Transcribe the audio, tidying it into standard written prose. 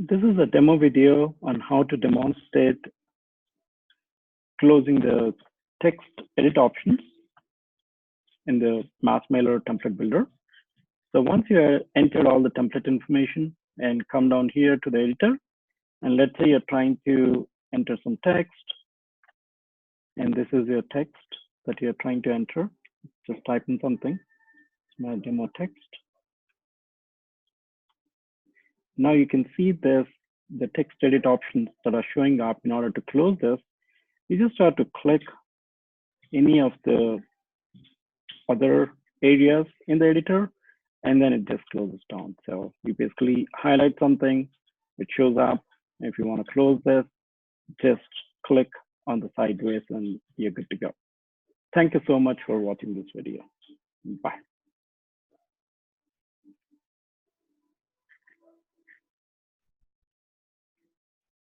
This is a demo video on how to demonstrate closing the text edit options in the MassMailer Template Builder. So once you have entered all the template information and come down here to the editor, and let's say you're trying to enter some text, and this is your text that you're trying to enter. Just type in something, it's my demo text. Now you can see this, the text edit options that are showing up. In order to close this, you just have to click any of the other areas in the editor, and then it just closes down. So you basically highlight something, it shows up. If you want to close this, just click on the sideways and you're good to go. Thank you so much for watching this video. Bye.